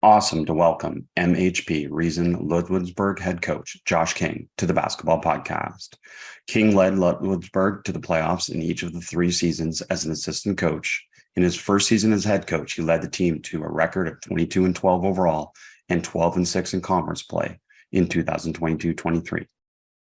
awesome to welcome MHP Reason Ludwigsburg head coach Josh King to the basketball podcast. King led Ludwigsburg to the playoffs in each of the 3 seasons as an assistant coach. In his first season as head coach, he led the team to a record of 22-12 overall and 12-6 in conference play in 2022-23.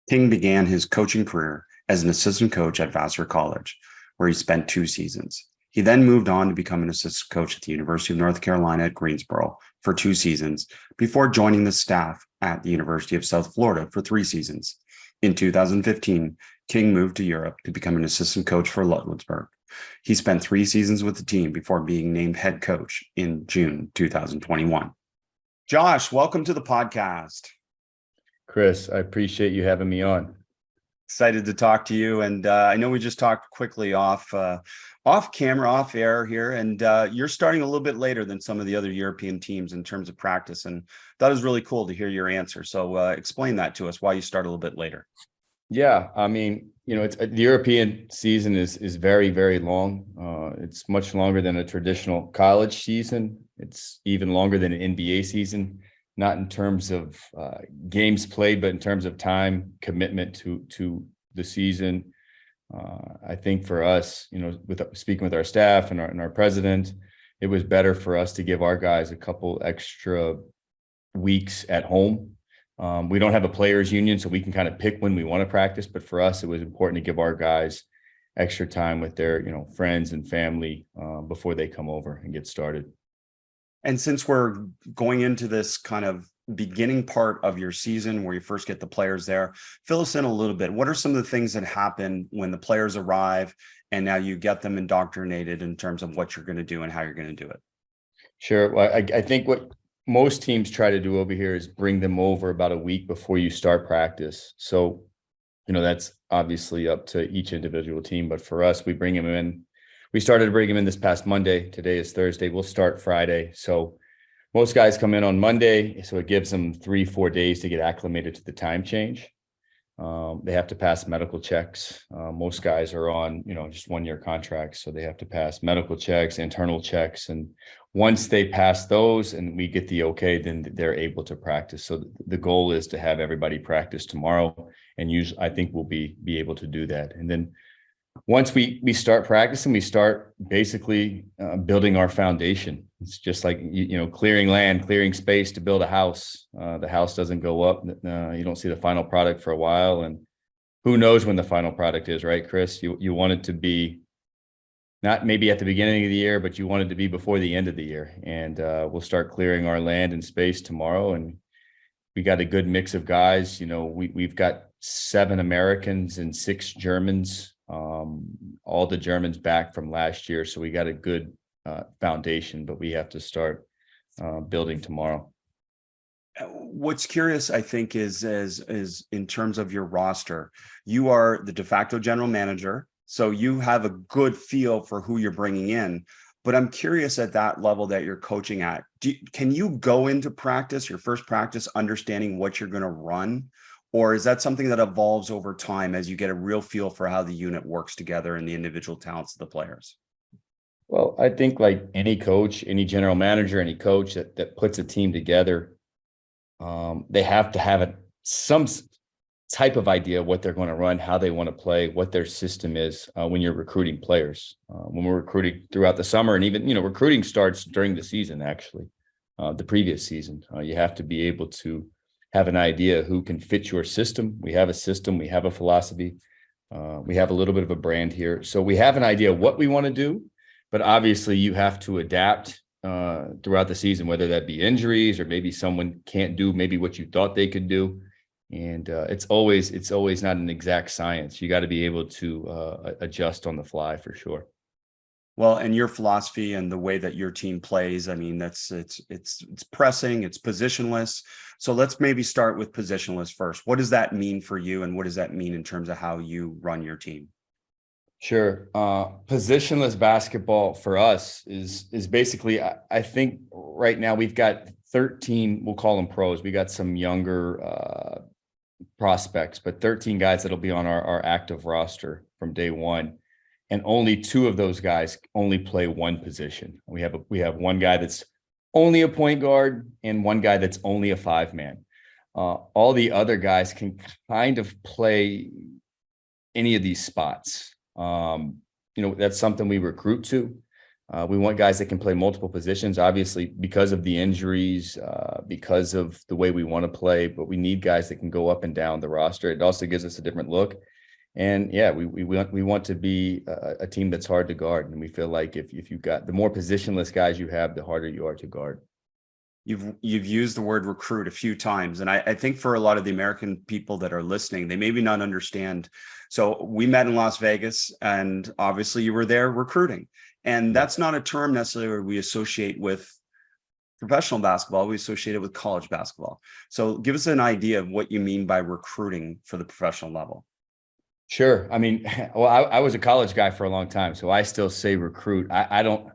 King began his coaching career as an assistant coach at Vassar College, where he spent 2 seasons. He then moved on to become an assistant coach at the University of North Carolina at Greensboro for 2 seasons before joining the staff at the University of South Florida for 3 seasons. In 2015, King moved to Europe to become an assistant coach for Ludwigsburg. He spent 3 seasons with the team before being named head coach in June 2021. Josh, welcome to the podcast. Chris, I appreciate you having me on. Excited to talk to you. And I know we just talked quickly off camera, off air here, and you're starting a little bit later than some of the other European teams in terms of practice. And that was really cool to hear your answer. So explain that to us, why you start a little bit later. Yeah, I mean, it's the European season is very, very long. It's much longer than a traditional college season. It's even longer than an NBA season, not in terms of games played, but in terms of time commitment to the season. I think for us, with speaking with our staff and our president, it was better for us to give our guys a couple extra weeks at home. We don't have a players union, so we can kind of pick when we want to practice. But for us, it was important to give our guys extra time with their, friends and family before they come over and get started. And since we're going into this kind of beginning part of your season where you first get the players there, fill us in a little bit. What are some of the things that happen when the players arrive and now you get them indoctrinated in terms of what you're going to do and how you're going to do it? Sure. Well, I think what most teams try to do over here is bring them over about a week before you start practice. So, that's obviously up to each individual team. But for us, we bring them in. We started to bring them in this past Monday. Today is Thursday. We'll start Friday. So most guys come in on Monday. So it gives them 3-4 days to get acclimated to the time change. They have to pass medical checks. Most guys are on, just 1-year contracts. So they have to pass medical checks, internal checks. And once they pass those and we get the okay, then they're able to practice. So the goal is to have everybody practice tomorrow. And I think we'll be able to do that. And then once we start practicing, we start basically building our foundation. It's just like, clearing land, clearing space to build a house. The house doesn't go up. You don't see the final product for a while. And who knows when the final product is, right, Chris? You want it to be not maybe at the beginning of the year, but you want it to be before the end of the year. And we'll start clearing our land and space tomorrow. And we got a good mix of guys. We've got 7 Americans and 6 Germans. All the Germans back from last year. So we got a good foundation, but we have to start building tomorrow. What's curious, I think, is in terms of your roster, you are the de facto general manager. So you have a good feel for who you're bringing in. But I'm curious at that level that you're coaching at, can you go into practice, your first practice, understanding what you're going to run? Or is that something that evolves over time as you get a real feel for how the unit works together and the individual talents of the players? Well, I think like any coach, any general manager, any coach that puts a team together, they have to have some type of idea of what they're going to run, how they want to play, what their system is when you're recruiting players. When we're recruiting throughout the summer, and even, recruiting starts during the season, actually, the previous season. You have to be able to have an idea who can fit your system. We have a system, we have a philosophy, we have a little bit of a brand here. So we have an idea what we want to do, but obviously you have to adapt throughout the season, whether that be injuries or maybe someone can't do maybe what you thought they could do. And it's always not an exact science. You got to be able to adjust on the fly for sure. Well, and your philosophy and the way that your team plays, I mean, it's pressing, it's positionless. So let's maybe start with positionless first. What does that mean for you? And what does that mean in terms of how you run your team? Sure. Positionless basketball for us is basically, I think right now we've got 13, we'll call them pros. We got some younger prospects, but 13 guys that'll be on our active roster from day one. And only 2 of those guys only play one position. We have one guy that's only a point guard and one guy that's only a 5-man. All the other guys can kind of play any of these spots. That's something we recruit to. We want guys that can play multiple positions, obviously, because of the injuries, because of the way we want to play, but we need guys that can go up and down the roster. It also gives us a different look. And yeah, we want to be a team that's hard to guard. And we feel like if you've got the more positionless guys you have, the harder you are to guard. You've used the word recruit a few times. And I think for a lot of the American people that are listening, they maybe not understand. So we met in Las Vegas, and obviously you were there recruiting. And that's not a term necessarily we associate with professional basketball. We associate it with college basketball. So give us an idea of what you mean by recruiting for the professional level. Sure. I mean, well, I was a college guy for a long time, so I still say recruit. I don't,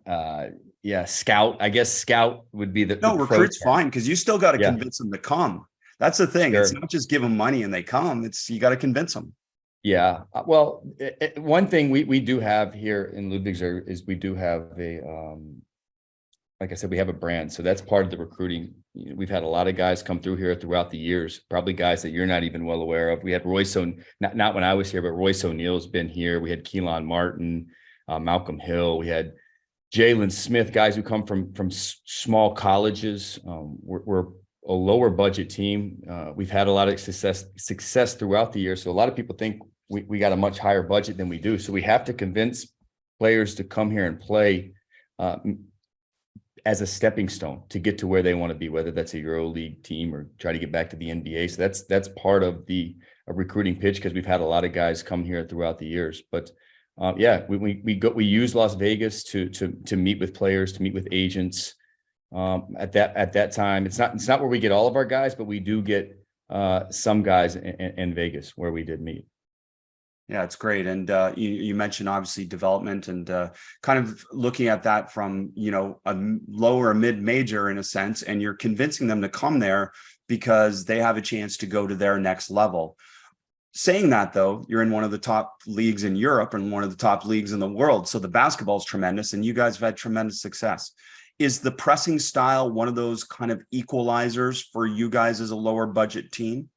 scout. I guess scout would be the recruit's fine, because you still got to Yeah. convince them to come. That's the thing. Sure. It's not just give them money and they come. It's you got to convince them. Yeah. Well, one thing we do have here in Ludwigsburg is we do have like I said, we have a brand. So that's part of the recruiting. We've had a lot of guys come through here throughout the years, probably guys that you're not even well aware of. We had Royce, not when I was here, but Royce O'Neal's been here. We had Keelan Martin, Malcolm Hill. We had Jalen Smith, guys who come from small colleges. We're a lower budget team. We've had a lot of success throughout the year. So a lot of people think we got a much higher budget than we do. So we have to convince players to come here and play as a stepping stone to get to where they want to be, whether that's a EuroLeague team or try to get back to the NBA. So that's part of the recruiting pitch, because we've had a lot of guys come here throughout the years. But we use Las Vegas to meet with players, to meet with agents. At that time, it's not where we get all of our guys, but we do get some guys in Vegas where we did meet. Yeah, it's great. And you mentioned obviously development and kind of looking at that from, a lower mid-major in a sense, and you're convincing them to come there because they have a chance to go to their next level. Saying that, though, you're in one of the top leagues in Europe and one of the top leagues in the world. So the basketball is tremendous, and you guys have had tremendous success. Is the pressing style one of those kind of equalizers for you guys as a lower budget team?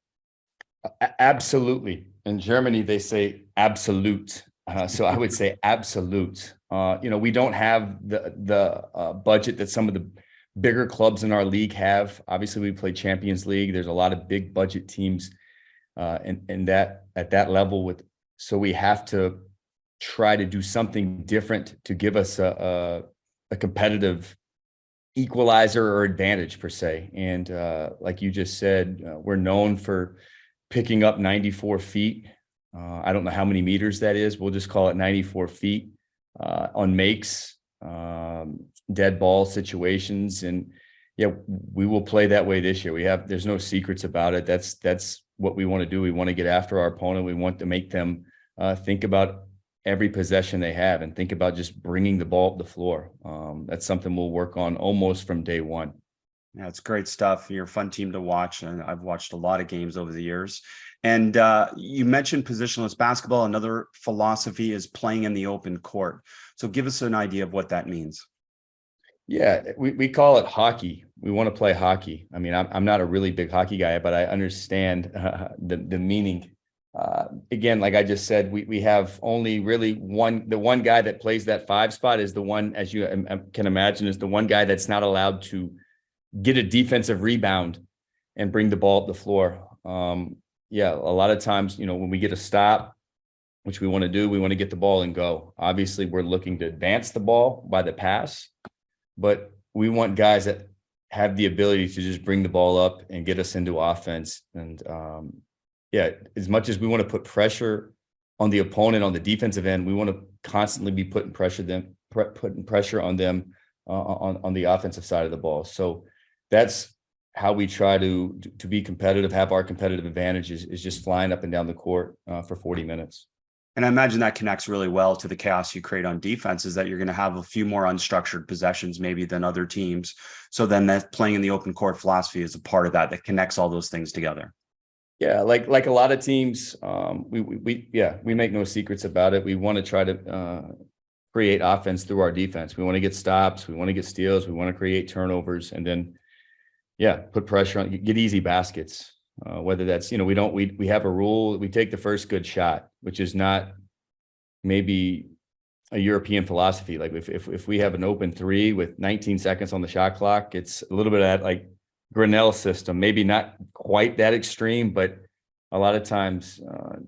Absolutely. In Germany, they say absolute. So I would say absolute. We don't have the budget that some of the bigger clubs in our league have. Obviously, we play Champions League. There's a lot of big budget teams in that at that level. So we have to try to do something different to give us a competitive equalizer or advantage per se. And like you just said, we're known for picking up 94 feet. I don't know how many meters that is. We'll just call it 94 feet on makes, dead ball situations. And yeah, we will play that way this year. There's no secrets about it. That's what we want to do. We want to get after our opponent. We want to make them think about every possession they have and think about just bringing the ball up the floor. That's something we'll work on almost from day one. Yeah, it's great stuff. You're a fun team to watch, and I've watched a lot of games over the years. And you mentioned positionless basketball. Another philosophy is playing in the open court. So give us an idea of what that means. Yeah, we call it hockey. We want to play hockey. I mean, I'm not a really big hockey guy, but I understand the meaning. Again, like I just said, we have only really the one guy that plays that 5 spot is the one, as you can imagine, is the one guy that's not allowed to get a defensive rebound and bring the ball up the floor. A lot of times, when we get a stop, which we want to do, we want to get the ball and go. Obviously, we're looking to advance the ball by the pass, but we want guys that have the ability to just bring the ball up and get us into offense. And as much as we want to put pressure on the opponent on the defensive end, we want to constantly be putting pressure on them on the offensive side of the ball. So that's how we try to be competitive, have our competitive advantages is just flying up and down the court for 40 minutes. And I imagine that connects really well to the chaos you create on defense, is that you're going to have a few more unstructured possessions maybe than other teams. So then that playing in the open court philosophy is a part of that connects all those things together. Yeah, like a lot of teams, we make no secrets about it. We want to try to create offense through our defense. We want to get stops. We want to get steals. We want to create turnovers, and then, put pressure on, get easy baskets. Whether that's, we have a rule. We take the first good shot, which is not maybe a European philosophy. Like if we have an open three with 19 seconds on the shot clock, it's a little bit of that like Grinnell system, maybe not quite that extreme, but a lot of times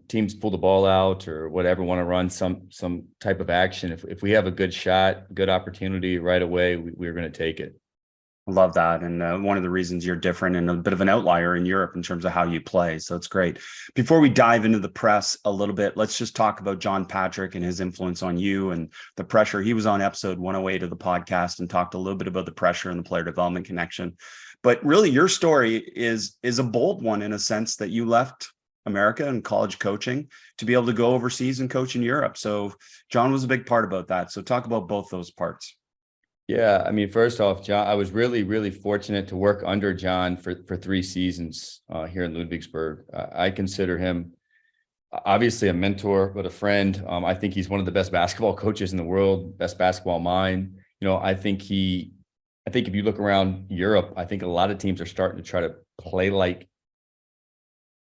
teams pull the ball out or whatever, want to run some type of action. If we have a good shot, good opportunity right away, we're going to take it. I love that. And one of the reasons you're different and a bit of an outlier in Europe in terms of how you play. So it's great. Before we dive into the press a little bit, let's just talk about John Patrick and his influence on you and the pressure. He was on episode 108 of the podcast and talked a little bit about the pressure and the player development connection. But really, your story is a bold one in a sense that you left America and college coaching to be able to go overseas and coach in Europe. So John was a big part about that. So talk about both those parts. Yeah, I mean, first off, John, I was really, really fortunate to work under John for 3 seasons here in Ludwigsburg. I consider him obviously a mentor, but a friend. I think he's one of the best basketball coaches in the world, best basketball mind. I think if you look around Europe, I think a lot of teams are starting to try to play like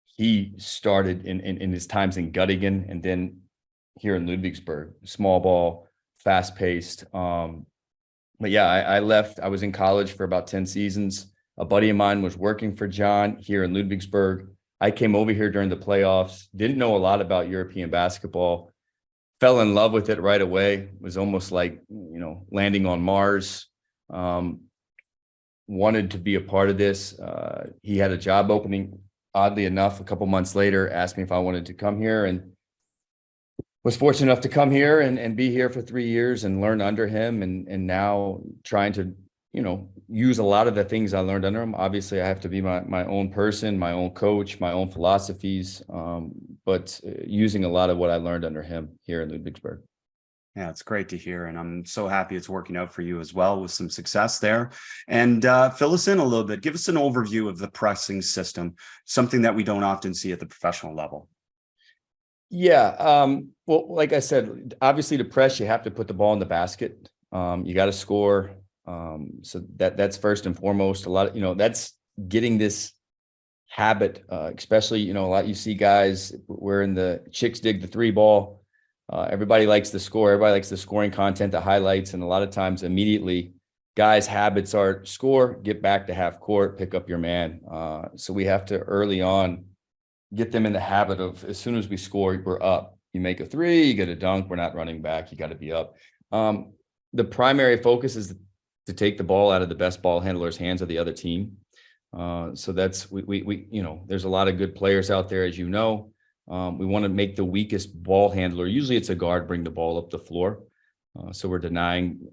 he started in his times in Göttingen and then here in Ludwigsburg, small ball, fast paced. But yeah, I left. I was in college for about 10 seasons. A buddy of mine was working for John here in Ludwigsburg. I came over here during the playoffs, didn't know a lot about European basketball, fell in love with it right away. It was almost like, landing on Mars. Wanted to be a part of this. He had a job opening, oddly enough, a couple months later, asked me if I wanted to come here, and was fortunate enough to come here and be here for 3 years and learn under him, and now trying to, use a lot of the things I learned under him. Obviously, I have to be my own person, my own coach, my own philosophies, but using a lot of what I learned under him here in Ludwigsburg. Yeah, it's great to hear. And I'm so happy it's working out for you as well with some success there. And fill us in a little bit. Give us an overview of the pressing system, something that we don't often see at the professional level. Yeah. Well, like I said, obviously to press, you have to put the ball in the basket. You got to score. So that's first and foremost. A lot of, that's getting this habit, especially, a lot you see guys, we're in the chicks dig the 3 ball. Everybody likes the score. Everybody likes the scoring content, the highlights. And a lot of times immediately guys' habits are score, get back to half court, pick up your man. So we have to early on get them in the habit of, as soon as we score, we're up. You make a 3, you get a dunk, we're not running back. You got to be up. The primary focus is to take the ball out of the best ball handler's hands of the other team. So that's, we there's a lot of good players out there, as you know. We want to make the weakest ball handler, usually it's a guard, bring the ball up the floor. So we're denying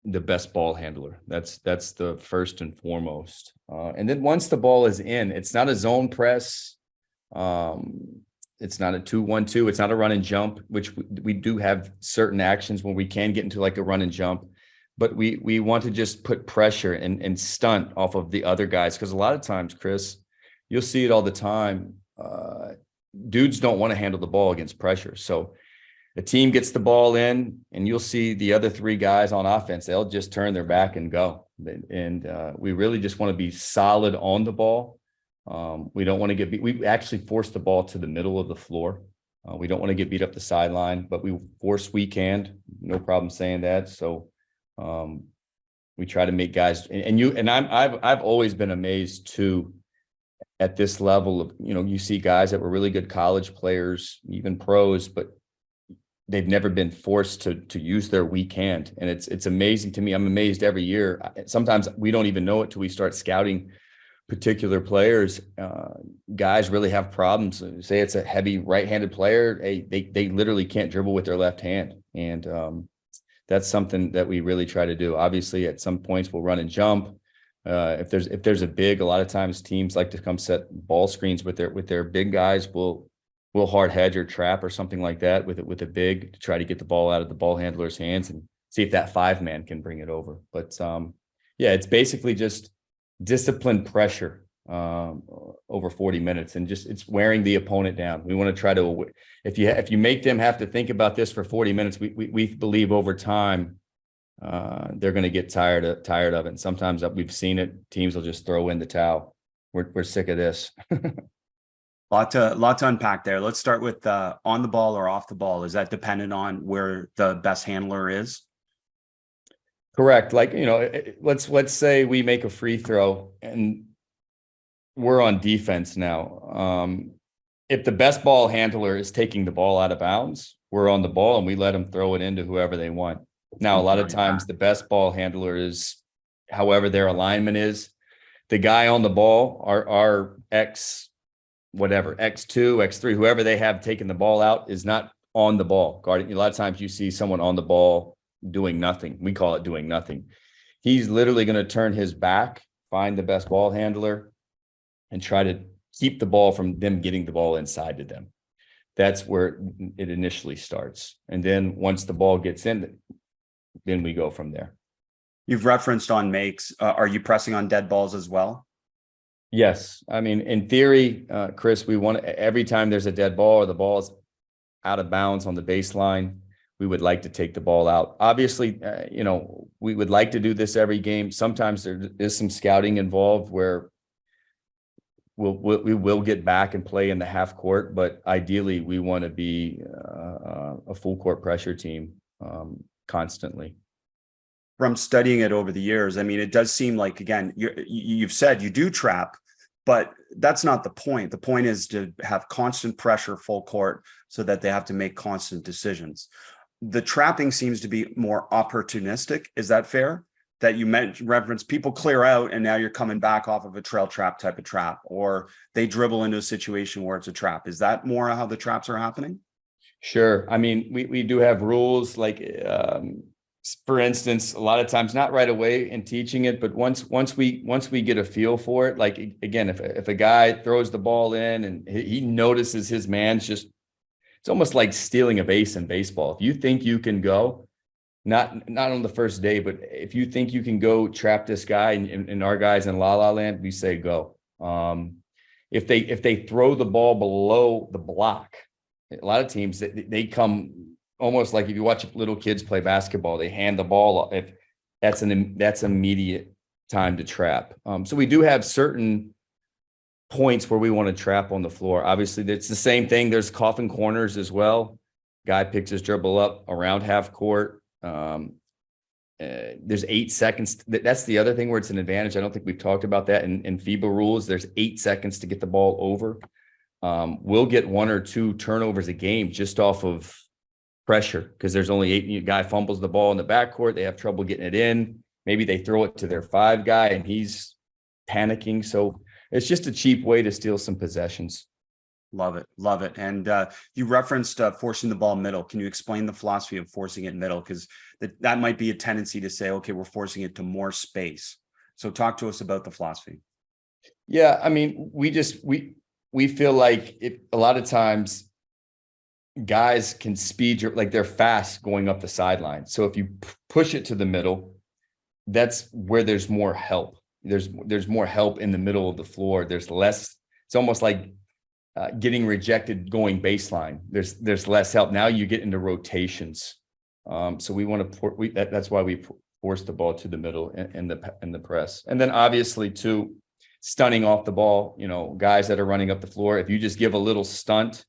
the best ball handler. That's the first and foremost. And then once the ball is in, it's not a zone press. It's not a 2-1-2. It's not a run and jump, which we do have certain actions when we can get into like a run and jump, but we want to just put pressure and stunt off of the other guys. Because a lot of times, Chris, you'll see it all the time. Dudes don't want to handle the ball against pressure. So the team gets the ball in and you'll see the other 3 guys on offense. They'll just turn their back and go. And we really just want to be solid on the ball. We don't want to get beat. We actually force the ball to the middle of the floor. We don't want to get beat up the sideline, but we force weak hand. No problem saying that. So we try to make guys, I've always been amazed too at this level of, you see guys that were really good college players, even pros, but they've never been forced to use their weak hand. And it's amazing to me. I'm amazed every year. Sometimes we don't even know it till we start scouting particular players. Guys really have problems. Say it's a heavy right-handed player. They literally can't dribble with their left hand. And that's something that we really try to do. Obviously, at some points we'll run and jump. If there's a big, a lot of times teams like to come set ball screens with their big guys. We'll hard hedge or trap or something like that with a big to try to get the ball out of the ball handler's hands and see if that 5-man can bring it over. But yeah, it's basically just disciplined pressure. over 40 minutes, and just it's wearing the opponent down. We want to try to, if you make them have to think about this for 40 minutes, we believe over time they're going to get tired of it. And sometimes we've seen it. Teams will just throw in the towel. We're sick of this. Lot to unpack there. Let's start with on the ball or off the ball. Is that dependent on where the best handler is? Correct. Like, let's say we make a free throw and we're on defense now. If the best ball handler is taking the ball out of bounds, we're on the ball and we let them throw it into whoever they want. Now, a lot of times the best ball handler is however their alignment is. The guy on the ball, our X, whatever, X2, X3, whoever they have taking the ball out is not on the ball guarding. A lot of times you see someone on the ball doing nothing. We call it doing nothing. He's literally going to turn his back, find the best ball handler, and try to keep the ball from them getting the ball inside to them. That's where it initially starts. And then once the ball gets in, then we go from there. You've referenced on makes. Are you pressing on dead balls as well? Yes. I mean, in theory, Chris, we want every time there's a dead ball or the ball is out of bounds on the baseline, we would like to take the ball out. Obviously, we would like to do this every game. Sometimes there is some scouting involved where we will get back and play in the half court, but ideally we want to be a full court pressure team constantly. From studying it over the years, I mean, it does seem like, again, you've said you do trap, but that's not the point. The point is to have constant pressure full court so that they have to make constant decisions. The trapping seems to be more opportunistic. Is that fair? That you reference people clear out and now you're coming back off of a trail trap type of trap, or they dribble into a situation where it's a trap. Is that more how the traps are happening? Sure. I mean, we do have rules like, for instance, a lot of times not right away in teaching it, but once we get a feel for it, like again, if a guy throws the ball in and he notices his man's just, it's almost like stealing a base in baseball. If you think you can go, not on the first day, but if you think you can go trap this guy and our guys in La La Land, we say go. If they throw the ball below the block, a lot of teams they come almost like if you watch little kids play basketball, they hand the ball off. If that's immediate time to trap. So we do have certain points where we want to trap on the floor. Obviously, it's the same thing. There's coffin corners as well. Guy picks his dribble up around half court. There's 8 seconds. That's the other thing where it's an advantage. I don't think we've talked about that in FIBA rules. There's 8 seconds to get the ball over. We'll get 1 or 2 turnovers a game just off of pressure because there's only 8. Guy fumbles the ball in the backcourt. They have trouble getting it in. Maybe they throw it to their 5 guy and he's panicking. So it's just a cheap way to steal some possessions. Love it. And you referenced forcing the ball middle. Can you explain the philosophy of forcing it middle? Because that might be a tendency to say, okay, we're forcing it to more space. So talk to us about the philosophy. Yeah, I mean, we feel like a lot of times guys can speed like they're fast going up the sideline. So if you push it to the middle, that's where there's more help. There's more help in the middle of the floor. There's less. It's almost like getting rejected going baseline. There's less help. Now you get into rotations. So we want to that's why we force the ball to the middle in the press. And then obviously too, stunning off the ball, guys that are running up the floor. If you just give a little stunt,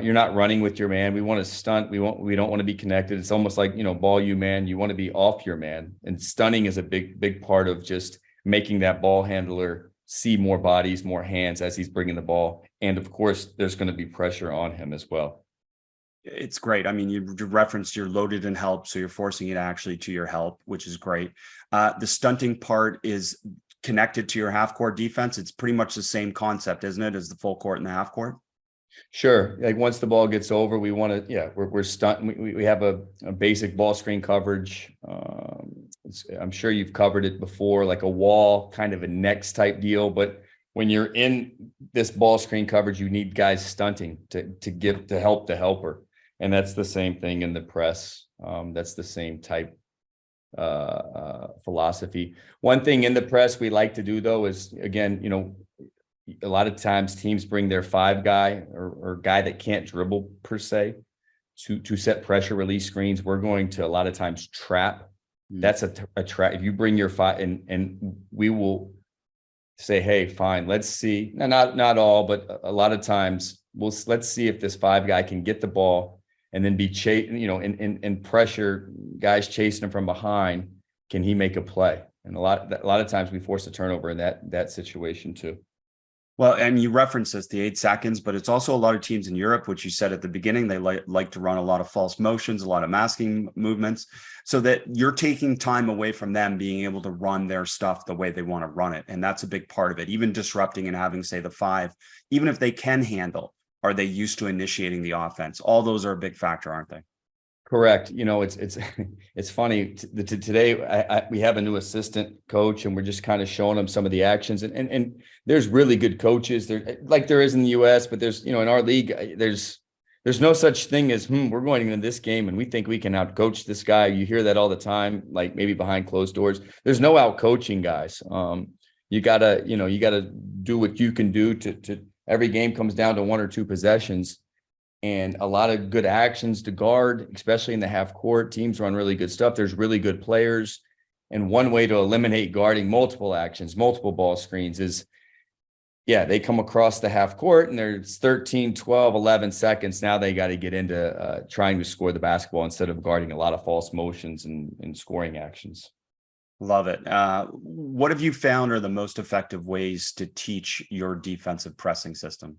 you're not running with your man. We want to stunt. We don't want to be connected. It's almost like, ball you man, you want to be off your man. And stunning is a big part of just making that ball handler see more bodies, more hands as he's bringing the ball. And of course, there's going to be pressure on him as well. It's great. I mean, you referenced you're loaded in help, so you're forcing it actually to your help, which is great. The stunting part is connected to your half court defense. It's pretty much the same concept, isn't it, as the full court and the half court? Sure. Like once the ball gets over, we want to, we're stunting. We have a basic ball screen coverage. I'm sure you've covered it before, like a wall, kind of a next type deal. But when you're in this ball screen coverage, you need guys stunting to help the helper. And that's the same thing in the press. That's the same type philosophy. One thing in the press we like to do though is, again, a lot of times teams bring their 5 guy or guy that can't dribble per se to set pressure release screens. We're going to a lot of times trap. That's a trap. If you bring your 5 and we will say, hey, fine, let's see. Not all, but a lot of times let's see if this 5 guy can get the ball and then be and pressure guys chasing him from behind. Can he make a play? And a lot of times we force a turnover in that situation too. Well, and you referenced this, the 8 seconds, but it's also a lot of teams in Europe, which you said at the beginning, they like to run a lot of false motions, a lot of masking movements, so that you're taking time away from them being able to run their stuff the way they want to run it. And that's a big part of it, even disrupting and having, say, the 5, even if they can handle, are they used to initiating the offense? All those are a big factor, aren't they? Correct. It's funny today. We have a new assistant coach, and we're just kind of showing them some of the actions. And there's really good coaches there, like there is in the U.S. But there's in our league, there's no such thing as we're going into this game and we think we can out coach this guy. You hear that all the time, like maybe behind closed doors. There's no out coaching guys. You gotta do what you can do to every game comes down to 1 or 2 possessions. And a lot of good actions to guard, especially in the half court. Teams run really good stuff. There's really good players. And one way to eliminate guarding multiple actions, multiple ball screens is, they come across the half court and there's 13, 12, 11 seconds. Now they got to get into trying to score the basketball instead of guarding a lot of false motions and scoring actions. Love it. What have you found are the most effective ways to teach your defensive pressing system?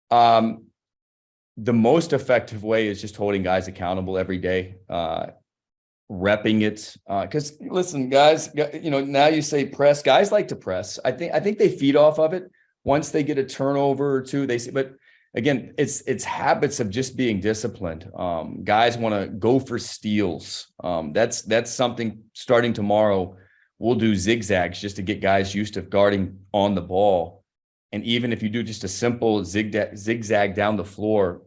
The most effective way is just holding guys accountable every day, repping it. Because listen, guys, now you say press. Guys like to press. I think they feed off of it. Once they get a turnover or 2, they see. But again, it's habits of just being disciplined. Guys want to go for steals. That's something starting tomorrow. We'll do zigzags just to get guys used to guarding on the ball. And even if you do just a simple zigzag down the floor,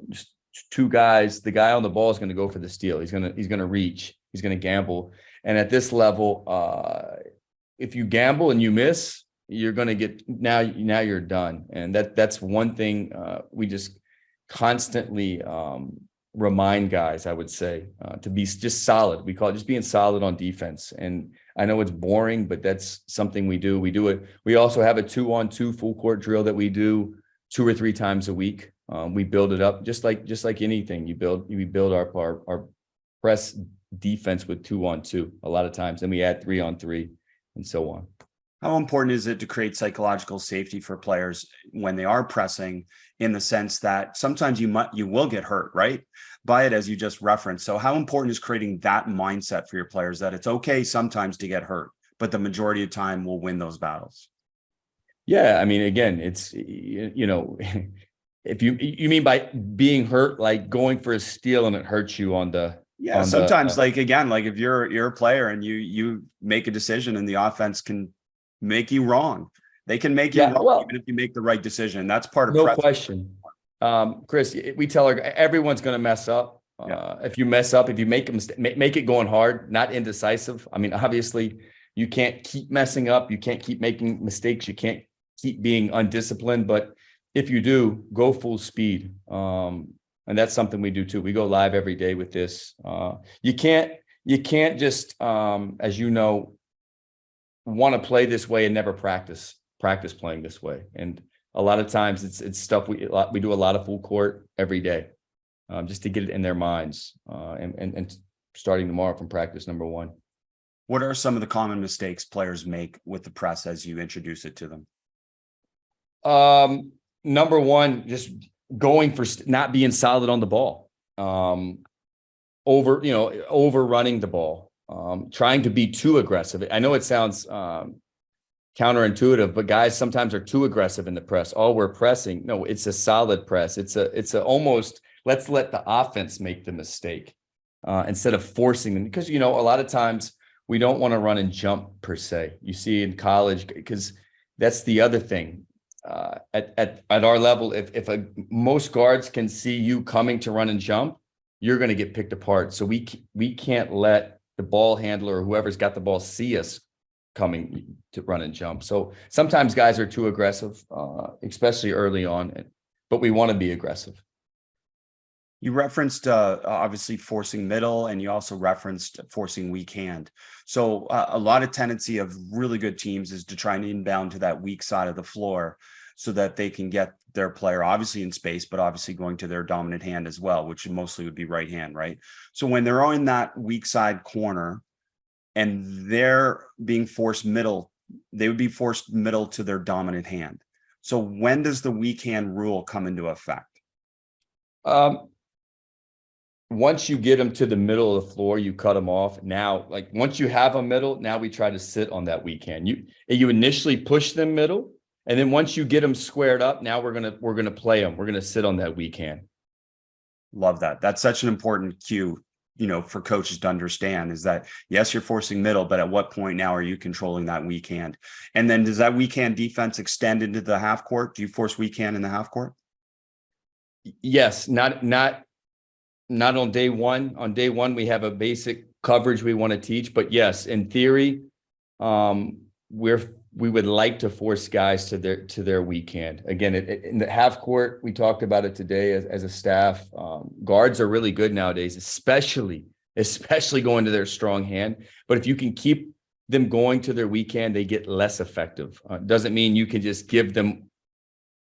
just 2 guys, the guy on the ball is going to go for the steal. He's going to reach. He's going to gamble. And at this level, if you gamble and you miss, you're going to get now you're done. And that's one thing we just constantly remind guys, I would say, to be just solid. We call it just being solid on defense. And I know it's boring, but that's something we do. We do it. We also have a 2-on-2 full court drill that we do 2 or 3 times a week. We build it up just like anything. We build our press defense with 2-on-2 a lot of times. Then we add 3-on-3 and so on. How important is it to create psychological safety for players when they are pressing, in the sense that sometimes you will get hurt, right, by it, as you just referenced? So how important is creating that mindset for your players, that it's okay sometimes to get hurt, but the majority of time we'll win those battles? Yeah, I mean, again, it's if you mean by being hurt, like going for a steal and it hurts you on the sometimes like if you're a player and you make a decision and the offense can make you wrong. They can make you wrong even if you make the right decision. That's part of no question. Chris, we tell everyone's going to mess up. If you mess up, if you make a mistake, make it going hard, not indecisive. I mean, obviously, you can't keep messing up. You can't keep making mistakes. You can't keep being undisciplined. But if you do, go full speed. And that's something we do too. We go live every day with this. You can't just, as you know, want to play this way and never practice playing this way. And a lot of times it's stuff we do a lot of full court every day, just to get it in their minds, and starting tomorrow from practice number 1. What are some of the common mistakes players make with the press as you introduce it to them? Number 1, just going for not being solid on the ball, overrunning the ball. Trying to be too aggressive. I know it sounds counterintuitive, but guys sometimes are too aggressive in the press. Oh, we're pressing. No, it's a solid press. It's a almost, let's let the offense make the mistake instead of forcing them. Because, a lot of times we don't want to run and jump per se. You see in college, because that's the other thing. At our level, if most guards can see you coming to run and jump, you're going to get picked apart. So we can't let the ball handler or whoever's got the ball see us coming to run and jump. So sometimes guys are too aggressive, especially early on, but we want to be aggressive. You referenced obviously forcing middle, and you also referenced forcing weak hand. So a lot of tendency of really good teams is to try and inbound to that weak side of the floor so that they can get their player obviously in space, but obviously going to their dominant hand as well, which mostly would be right hand, right? So when they're on that weak side corner and they're being forced middle, they would be forced middle to their dominant hand. So when does the weak hand rule come into effect? Once you get them to the middle of the floor, you cut them off. Now, like once you have a middle, now we try to sit on that weak hand. You initially push them middle, and then once you get them squared up, now we're gonna play them. We're gonna sit on that weak hand. Love that. That's such an important cue, for coaches to understand, is that yes, you're forcing middle, but at what point now are you controlling that weak hand? And then does that weak hand defense extend into the half court? Do you force weak hand in the half court? Yes, not on day one. On day one, we have a basic coverage we want to teach, but yes, in theory, we would like to force guys to their weak hand. Again, in the half court, we talked about it today as a staff. Guards are really good nowadays, especially going to their strong hand. But if you can keep them going to their weak hand, they get less effective. Doesn't mean you can just give them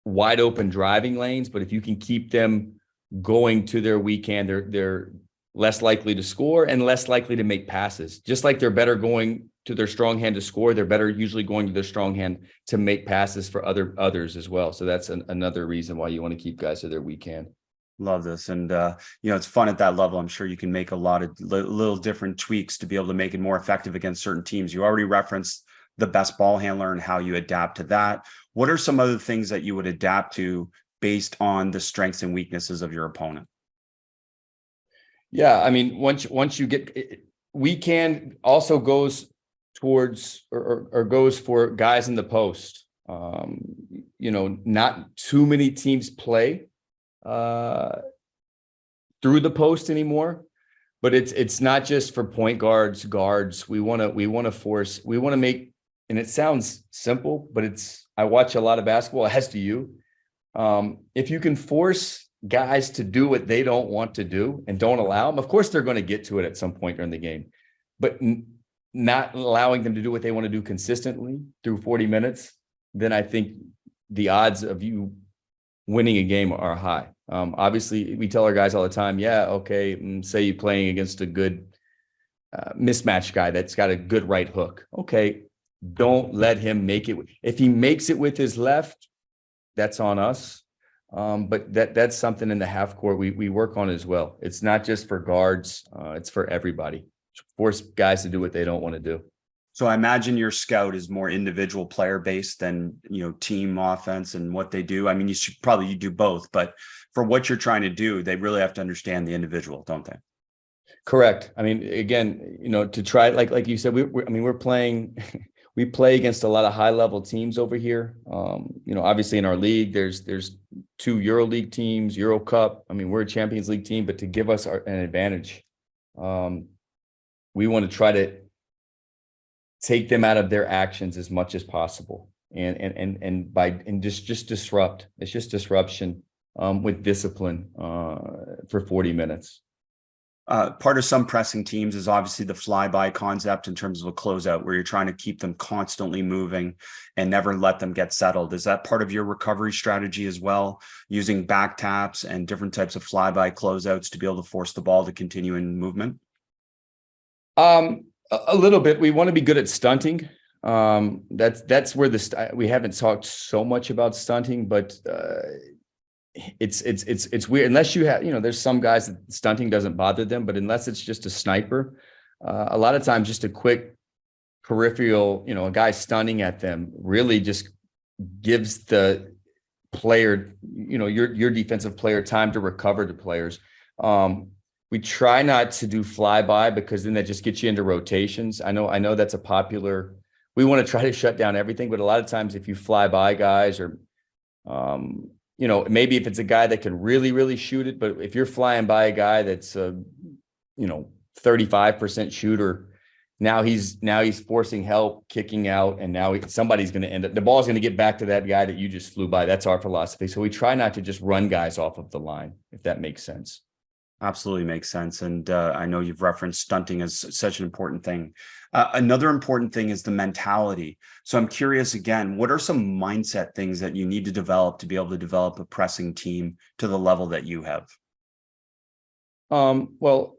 wide open driving lanes, but if you can keep them going to their weak hand, they're less likely to score and less likely to make passes. Just like they're better going to their strong hand to score, they're better usually going to their strong hand to make passes for others as well. So that's another reason why you want to keep guys to their weak hand. Love this. And, it's fun at that level. I'm sure you can make a lot of little different tweaks to be able to make it more effective against certain teams. You already referenced the best ball handler and how you adapt to that. What are some other things that you would adapt to based on the strengths and weaknesses of your opponent? Yeah, I mean, once you get, weak hand also goes towards or goes for guys in the post. Not too many teams play through the post anymore, but it's not just for point guards. We want to make, and it sounds simple, but I watch a lot of basketball, as do you. If you can force guys to do what they don't want to do and don't allow them, of course they're going to get to it at some point during the game, but not allowing them to do what they want to do consistently through 40 minutes, then I think the odds of you winning a game are high. Obviously, we tell our guys all the time, say you're playing against a good mismatch guy that's got a good right hook. Okay, don't let him make it. If he makes it with his left, that's on us. But that's something in the half court we work on as well. It's not just for guards, it's for everybody. Force guys to do what they don't want to do. So I imagine your scout is more individual player based than, team offense and what they do. I mean, you do both, but for what you're trying to do, they really have to understand the individual, don't they? Correct. I mean, again, to try, like you said, we're playing, we play against a lot of high level teams over here. Obviously in our league, there's 2 EuroLeague teams, Euro Cup. I mean, we're a Champions League team, but to give us an advantage, we want to try to take them out of their actions as much as possible, and just disrupt. It's just disruption with discipline for 40 minutes. Part of some pressing teams is obviously the flyby concept in terms of a closeout, where you're trying to keep them constantly moving and never let them get settled. Is that part of your recovery strategy as well, using back taps and different types of flyby closeouts to be able to force the ball to continue in movement? A little bit. We want to be good at stunting. That's where we haven't talked so much about stunting, but it's weird unless you have, there's some guys that stunting doesn't bother them, but unless it's just a sniper, a lot of times just a quick peripheral, a guy stunning at them really just gives the player, your defensive player time to recover to players. We try not to do flyby because then that just gets you into rotations. I know that's we want to try to shut down everything, but a lot of times if you fly by guys or maybe if it's a guy that can really, really shoot it, but if you're flying by a guy that's 35% shooter, now he's forcing help, kicking out, and now somebody's going to end up, the ball's going to get back to that guy that you just flew by. That's our philosophy. So we try not to just run guys off of the line, if that makes sense. Absolutely makes sense. And I know you've referenced stunting as such an important thing. Another important thing is the mentality. So I'm curious again, what are some mindset things that you need to develop to be able to develop a pressing team to the level that you have? Well,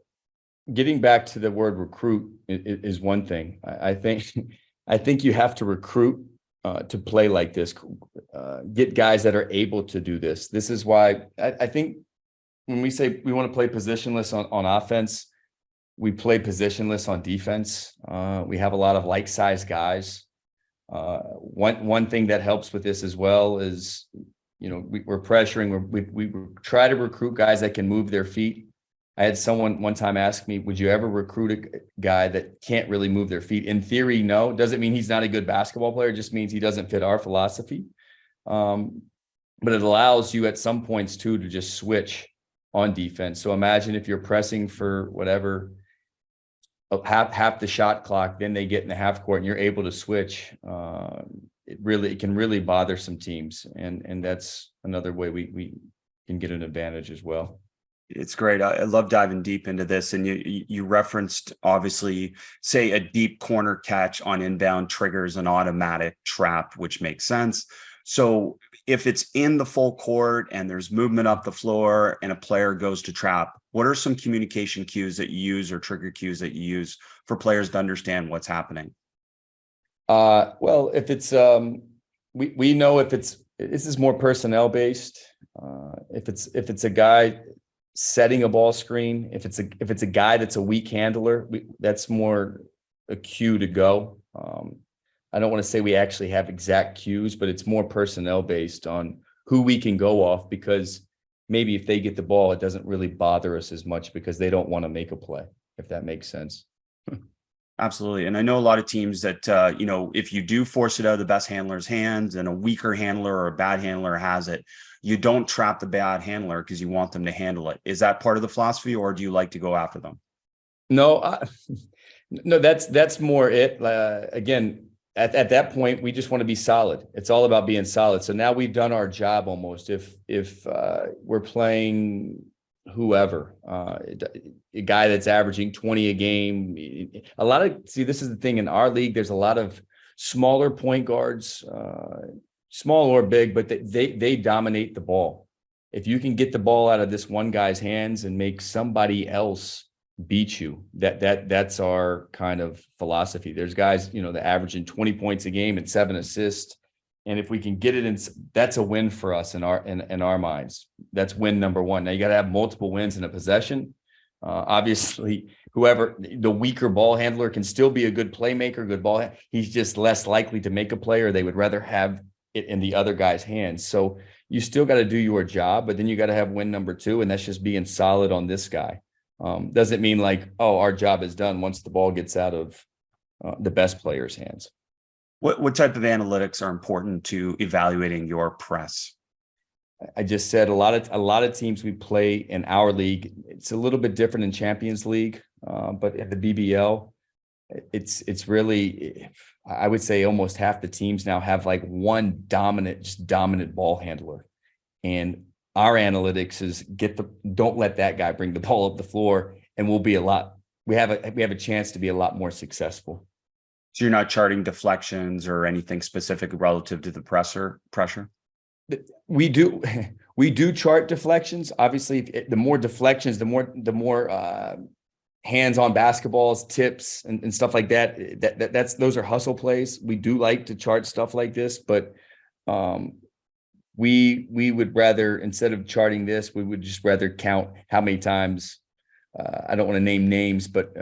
getting back to the word recruit is one thing. I think you have to recruit to play like this. Get guys that are able to do this. This is why I think when we say we want to play positionless on offense, we play positionless on defense. We have a lot of like-sized guys. One thing that helps with this as well is, we're pressuring. We try to recruit guys that can move their feet. I had someone one time ask me, would you ever recruit a guy that can't really move their feet? In theory, no. Doesn't mean he's not a good basketball player. It just means he doesn't fit our philosophy. But it allows you at some points too to just switch on defense. So imagine if you're pressing for whatever, half the shot clock, then they get in the half court and you're able to switch. It can really bother some teams. And that's another way we can get an advantage as well. It's great. I love diving deep into this. And you referenced, obviously, say a deep corner catch on inbound triggers an automatic trap, which makes sense. So if it's in the full court and there's movement up the floor and a player goes to trap, what are some communication cues that you use or trigger cues that you use for players to understand what's happening? Well, if it's we know if this is more personnel based. If it's a guy setting a ball screen, if it's a guy that's a weak handler, that's more a cue to go. I don't want to say we actually have exact cues, but it's more personnel based on who we can go off, because maybe if they get the ball, it doesn't really bother us as much because they don't want to make a play, if that makes sense. Absolutely. And I know a lot of teams that, if you do force it out of the best handler's hands and a weaker handler or a bad handler has it, you don't trap the bad handler because you want them to handle it. Is that part of the philosophy, or do you like to go after them? No, no, that's more it. Again, at that point, we just want to be solid. It's all about being solid. So now we've done our job almost. If we're playing whoever, a guy that's averaging 20 a game, this is the thing in our league, there's a lot of smaller point guards, small or big, but they dominate the ball. If you can get the ball out of this one guy's hands and make somebody else beat you, that's our kind of philosophy. There's guys, that averaging 20 points a game and 7 assists. And if we can get it in, that's a win for us in our minds. That's win number one. Now you got to have multiple wins in a possession. Obviously, the weaker ball handler can still be a good playmaker, good ball. He's just less likely to make a play, or they would rather have it in the other guy's hands. So you still got to do your job, but then you got to have win number two, and that's just being solid on this guy. Doesn't mean like, our job is done once the ball gets out of the best player's hands. What type of analytics are important to evaluating your press? I just said a lot of teams we play in our league, it's a little bit different in Champions League, but at the BBL, it's really, I would say almost half the teams now have like one dominant ball handler. And our analytics is don't let that guy bring the ball up the floor, and we have a chance to be a lot more successful. So you're not charting deflections or anything specific relative to the pressure? We do chart deflections. Obviously, the more deflections, the more hands-on basketballs, tips, and stuff like that. Those are hustle plays. We do like to chart stuff like this, but we would rather, instead of charting this, we would just rather count how many times. I don't want to name names, but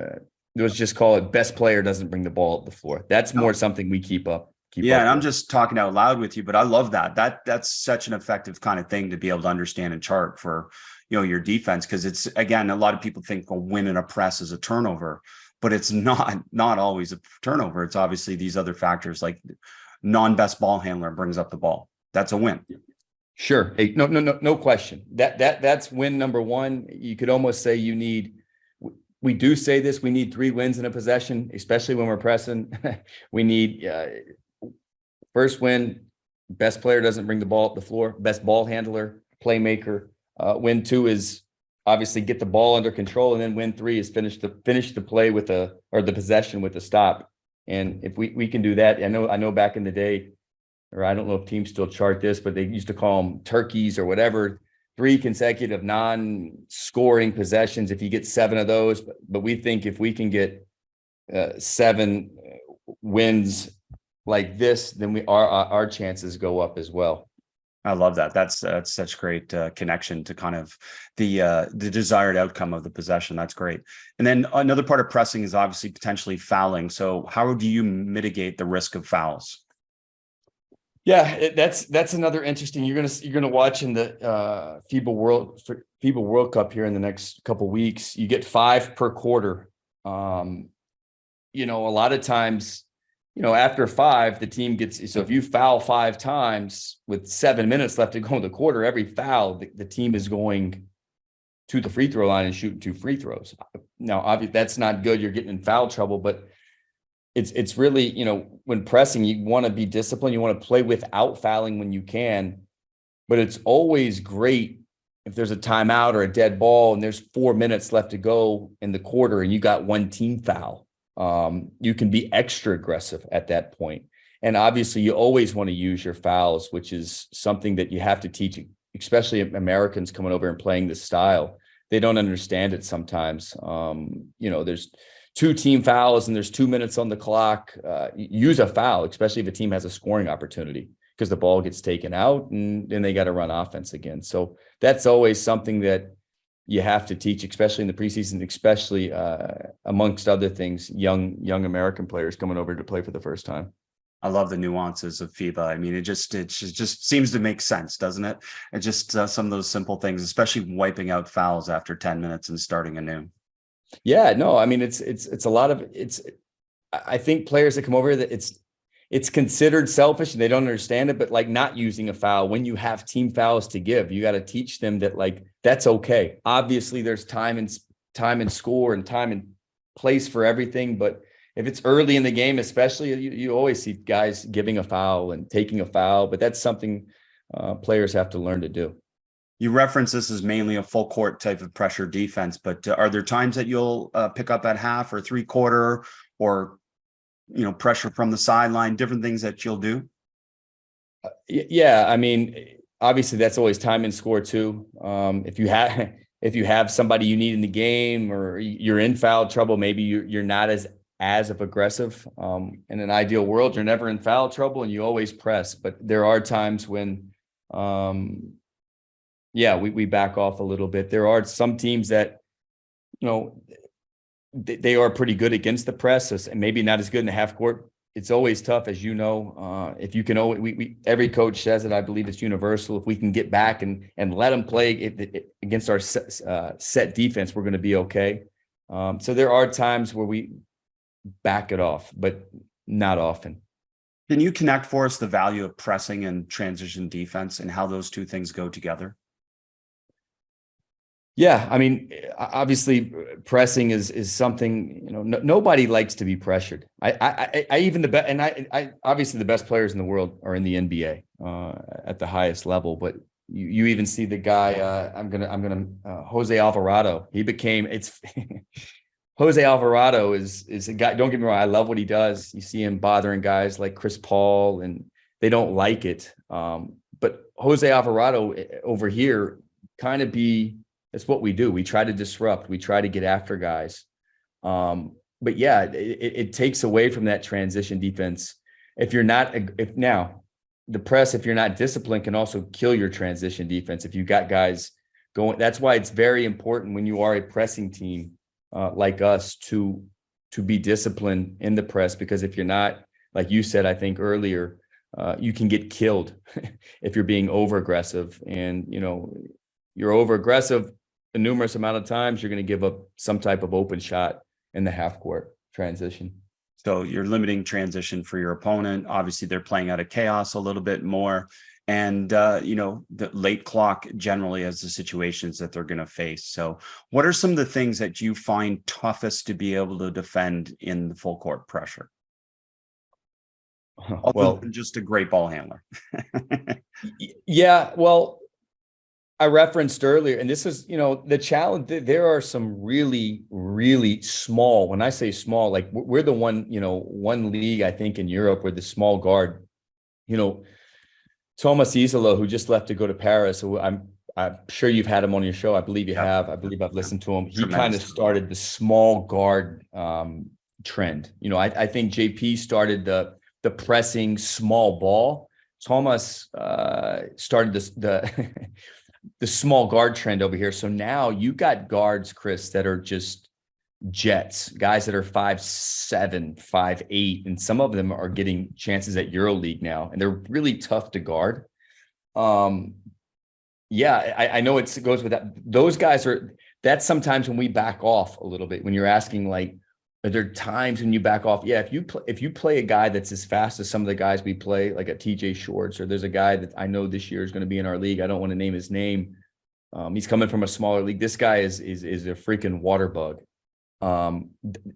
let's just call it best player doesn't bring the ball up the floor. That's more something we keep up. Yeah, and I'm just talking out loud with you, but I love that. That's such an effective kind of thing to be able to understand and chart for, your defense, because it's, again, a lot of people think a win in a press is a turnover, but it's not always a turnover. It's obviously these other factors, like non-best ball handler brings up the ball. That's a win. Sure. Hey, no question. That's win number one. You could almost say we do say this, we need 3 wins in a possession, especially when we're pressing. We need first win, best player doesn't bring the ball up the floor, best ball handler, playmaker. Win 2 is obviously get the ball under control, and then win 3 is finish the play with the possession with a stop. And if we can do that, I know back in the day, or I don't know if teams still chart this, but they used to call them turkeys or whatever, 3 consecutive non-scoring possessions. If you get 7 of those, but we think if we can get 7 wins like this, then our chances go up as well. I love that. That's such great connection to kind of the desired outcome of the possession. That's great. And then another part of pressing is obviously potentially fouling. So how do you mitigate the risk of fouls? Yeah, that's another interesting. You're gonna watch in the FIBA World Cup here in the next couple of weeks. You get 5 per quarter. A lot of times, after 5, the team gets. So if you foul 5 times with 7 minutes left to go in the quarter, every foul the team is going to the free throw line and shooting 2 free throws. Now, obviously, that's not good. You're getting in foul trouble, but it's really, when pressing, you want to be disciplined. You want to play without fouling when you can, but it's always great if there's a timeout or a dead ball and there's 4 minutes left to go in the quarter and you got 1 team foul. You can be extra aggressive at that point. And obviously you always want to use your fouls, which is something that you have to teach, especially Americans coming over and playing this style. They don't understand it sometimes. There's 2 team fouls and there's 2 minutes on the clock. Use a foul, especially if a team has a scoring opportunity, because the ball gets taken out and then they got to run offense again. So that's always something that you have to teach, especially in the preseason, especially amongst other things, young American players coming over to play for the first time. I love the nuances of FIBA. I mean, it just seems to make sense, doesn't it? It just some of those simple things, especially wiping out fouls after 10 minutes and starting anew. Yeah, no, I mean, it's a lot of I think players that come over that it's considered selfish and they don't understand it, but like not using a foul when you have team fouls to give, you got to teach them that like, that's okay. Obviously there's time and score and time and place for everything. But if it's early in the game, especially, you always see guys giving a foul and taking a foul, but that's something players have to learn to do. You reference this as mainly a full court type of pressure defense, but are there times that you'll pick up at half or 3/4 or, pressure from the sideline, different things that you'll do? Yeah. I mean, obviously that's always time and score too. If you have somebody you need in the game or you're in foul trouble, maybe you're not as aggressive. In an ideal world, you're never in foul trouble and you always press, but there are times when, we back off a little bit. There are some teams that, they are pretty good against the press, and maybe not as good in the half court. It's always tough, as you know. If you can, every coach says it. I believe it's universal. If we can get back and let them play against our set defense, we're going to be okay. So there are times where we back it off, but not often. Can you connect for us the value of pressing and transition defense and how those 2 things go together? Yeah, I mean, obviously, pressing is something, nobody likes to be pressured. I even the best, and I obviously the best players in the world are in the NBA at the highest level. But you even see the guy, Jose Alvarado. Jose Alvarado is a guy. Don't get me wrong, I love what he does. You see him bothering guys like Chris Paul, and they don't like it. But Jose Alvarado over here that's what we do. We try to disrupt. We try to get after guys. But yeah, it takes away from that transition defense. If you're not disciplined, can also kill your transition defense. If you got guys going, that's why it's very important when you are a pressing team like us to be disciplined in the press, because if you're not, like you said, I think earlier, you can get killed if you're being over aggressive, and you're over aggressive a numerous amount of times, you're going to give up some type of open shot in the half court transition. So you're limiting transition for your opponent. Obviously, they're playing out of chaos a little bit more. And, the late clock generally has the situations that they're going to face. So what are some of the things that you find toughest to be able to defend in the full court pressure? Other than just a great ball handler. Yeah, well, I referenced earlier, and this is, the challenge. There are some really, really small. When I say small, like we're the one league I think in Europe where the small guard, Thomas Isola, who just left to go to Paris. So I'm sure you've had him on your show. I believe you have. I believe I've listened to him. He kind of started the small guard trend. I think JP started the pressing small ball. Thomas started the small guard trend over here. So now you got guards, Chris, that are just jets, guys that are 5'7", 5'8", and some of them are getting chances at EuroLeague now, and they're really tough to guard. I know it goes with that. Those guys that's sometimes when we back off a little bit, when you're asking, like, are there times when you back off? Yeah, if you play a guy that's as fast as some of the guys we play, like a TJ Shorts, or there's a guy that I know this year is going to be in our league. I don't want to name his name. He's coming from a smaller league. This guy is a freaking water bug.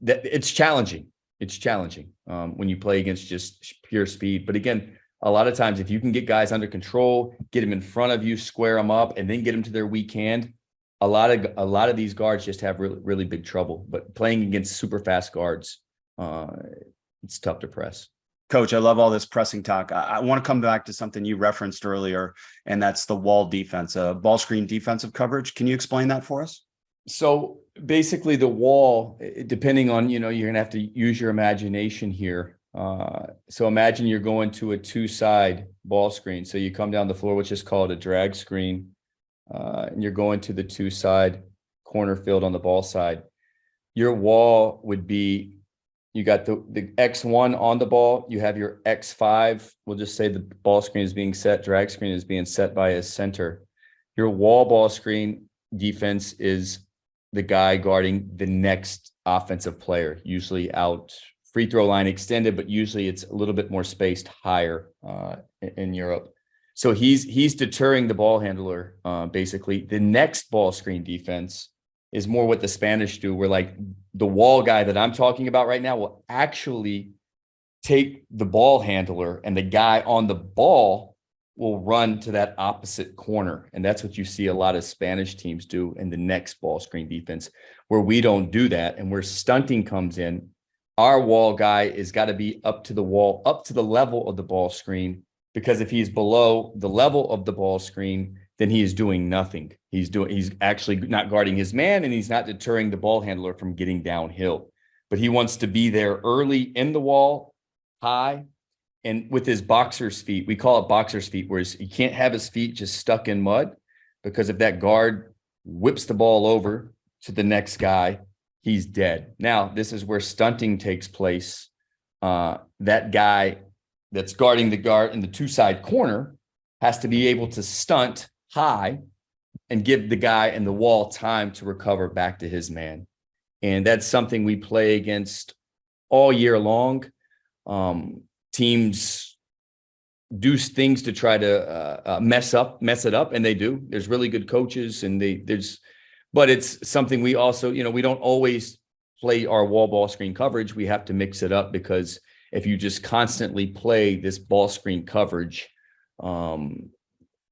It's challenging. It's challenging when you play against just pure speed. But again, a lot of times, if you can get guys under control, get them in front of you, square them up, and then get them to their weak hand, a lot of these guards just have really, really big trouble. But playing against super fast guards, it's tough to press. Coach, I love all this pressing talk. I want to come back to something you referenced earlier, and that's the wall defense, ball screen defensive coverage. Can you explain that for us? So basically the wall, depending on, you're going to have to use your imagination here. So imagine you're going to a two-side ball screen. So you come down the floor, which is called a drag screen, and you're going to the two-side corner field on the ball side. Your wall would be, you got the X1 on the ball. You have your X5. We'll just say the ball screen is being set. Drag screen is being set by a center. Your wall ball screen defense is the guy guarding the next offensive player, usually out free throw line extended, but usually it's a little bit more spaced higher in Europe. So he's deterring the ball handler. Basically, the next ball screen defense is more what the Spanish do, where like the wall guy that I'm talking about right now will actually take the ball handler, and the guy on the ball will run to that opposite corner. And that's what you see a lot of Spanish teams do in the next ball screen defense, where we don't do that. And where stunting comes in, our wall guy is got to be up to the wall, up to the level of the ball screen, because if he's below the level of the ball screen, then he is doing nothing. He's actually not guarding his man, and he's not deterring the ball handler from getting downhill. But he wants to be there early in the wall, high, and with his boxer's feet. We call it boxer's feet, where he can't have his feet just stuck in mud, because if that guard whips the ball over to the next guy, he's dead. Now, this is where stunting takes place. That guy that's guarding the guard in the two-side corner has to be able to stunt high and give the guy in the wall time to recover back to his man. And that's something we play against all year long. Teams do things to try to mess it up, and they do. There's really good coaches, and but it's something we also, we don't always play our wall ball screen coverage. We have to mix it up, because if you just constantly play this ball screen coverage,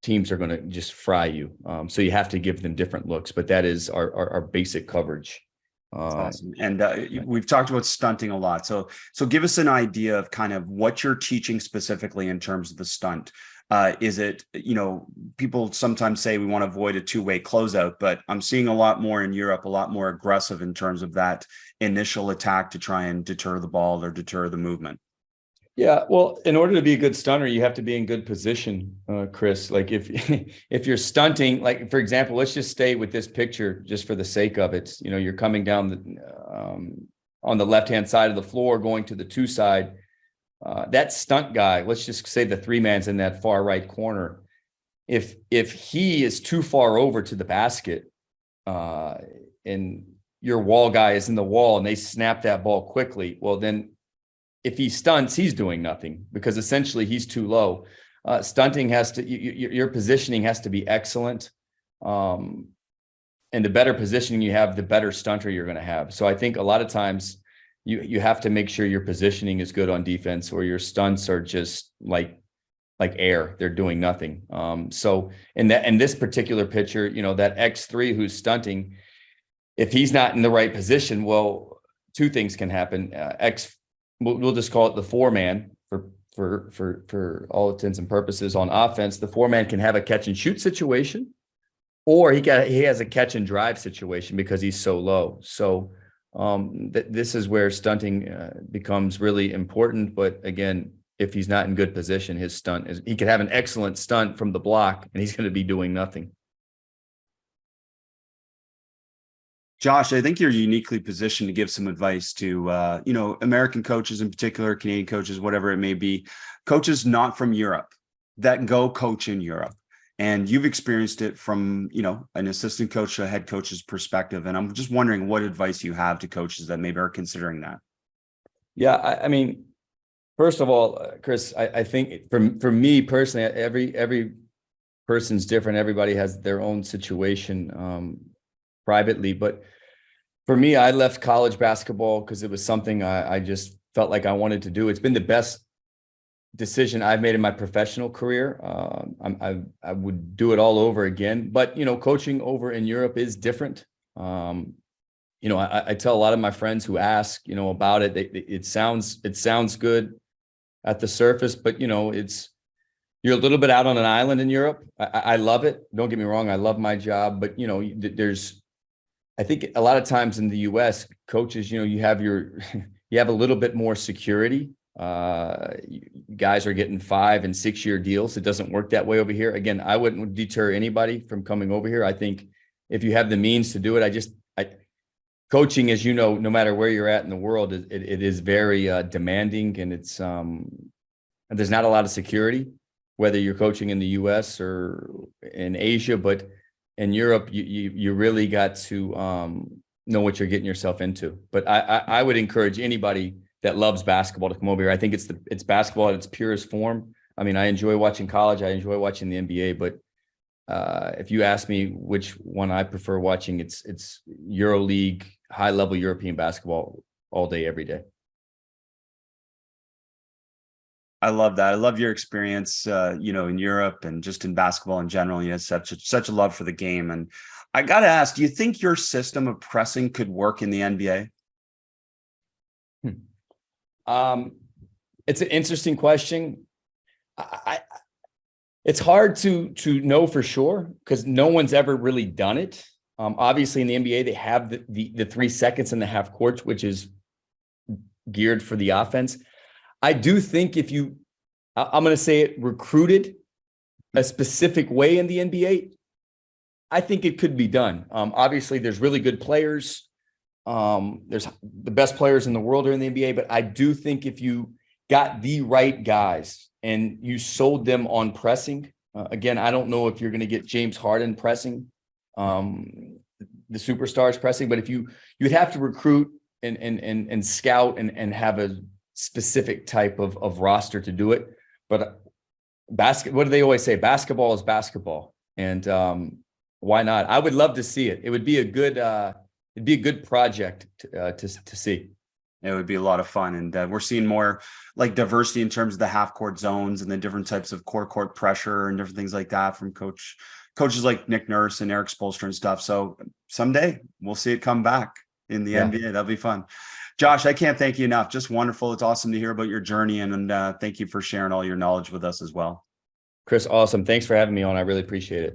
teams are going to just fry you. So you have to give them different looks, but that is our basic coverage. Awesome. And we've talked about stunting a lot. So give us an idea of kind of what you're teaching specifically in terms of the stunt. Is it, people sometimes say we want to avoid a two-way closeout, but I'm seeing a lot more in Europe, a lot more aggressive in terms of that initial attack to try and deter the ball or deter the movement. Yeah, well, in order to be a good stunner, you have to be in good position, Chris. Like if you're stunting, like for example, let's just stay with this picture just for the sake of it. You're coming down on the left-hand side of the floor, going to the two side. That stunt guy, let's just say the three man's in that far right corner. If he is too far over to the basket, and your wall guy is in the wall and they snap that ball quickly, well, then if he stunts, he's doing nothing because essentially he's too low. Stunting has to, your positioning has to be excellent. And the better positioning you have, the better stunter you're going to have. So I think a lot of times you have to make sure your positioning is good on defense, or your stunts are just like air. They're doing nothing. So in this particular pitcher, that X3 who's stunting, if he's not in the right position, well, two things can happen. We'll just call it the 4-man for all intents and purposes on offense. The 4-man can have a catch and shoot situation, or he has a catch and drive situation because he's so low. So this is where stunting becomes really important. But again, if he's not in good position, he could have an excellent stunt from the block and he's going to be doing nothing. Josh, I think you're uniquely positioned to give some advice to, American coaches in particular, Canadian coaches, whatever it may be, coaches not from Europe that go coach in Europe. And you've experienced it from, an assistant coach to a head coach's perspective. And I'm just wondering what advice you have to coaches that maybe are considering that. Yeah, I mean, first of all, Chris, I think for me personally, every person's different. Everybody has their own situation privately. But for me, I left college basketball because it was something I just felt like I wanted to do. It's been the best decision I've made in my professional career. I would do it all over again. But, coaching over in Europe is different. I tell a lot of my friends who ask, about it. It sounds good at the surface, but you're a little bit out on an island in Europe. I love it. Don't get me wrong. I love my job, but I think a lot of times in the US, coaches, you have a little bit more security. Guys are getting 5 and 6 year deals. It doesn't work that way over here. Again, I wouldn't deter anybody from coming over here. I think if you have the means to do it, coaching, as no matter where you're at in the world, it is very demanding, and there's not a lot of security, whether you're coaching in the US or in Asia. But in Europe, you really got to know what you're getting yourself into. But I would encourage anybody that loves basketball to come over here. I think it's basketball at its purest form. I mean, I enjoy watching college. I enjoy watching the NBA, but if you ask me which one I prefer watching, it's EuroLeague, high level European basketball all day, every day. I love that. I love your experience, in Europe and just in basketball in general. You have such a love for the game. And I got to ask, do you think your system of pressing could work in the NBA? It's an interesting question. It's hard to know for sure because no one's ever really done it. Obviously in the NBA, they have the 3 seconds in the half court, which is geared for the offense. I do think if I'm going to say it, recruited a specific way in the NBA, I think it could be done. Obviously there's really good players. There's the best players in the world are in the NBA, but I do think if you got the right guys and you sold them on pressing, again, I don't know if you're going to get James Harden pressing, the superstars pressing, but if you'd have to recruit and scout and have a specific type of roster to do it. But what do they always say? Basketball is basketball. And why not? I would love to see it. It would be a good project to see. It would be a lot of fun. And we're seeing more like diversity in terms of the half court zones and the different types of court pressure and different things like that from coaches like Nick Nurse and Eric Spoelstra and stuff. So someday we'll see it come back in the NBA. That'll be fun. Josh, I can't thank you enough. Just wonderful. It's awesome to hear about your journey, and thank you for sharing all your knowledge with us as well. Chris, awesome. Thanks for having me on. I really appreciate it.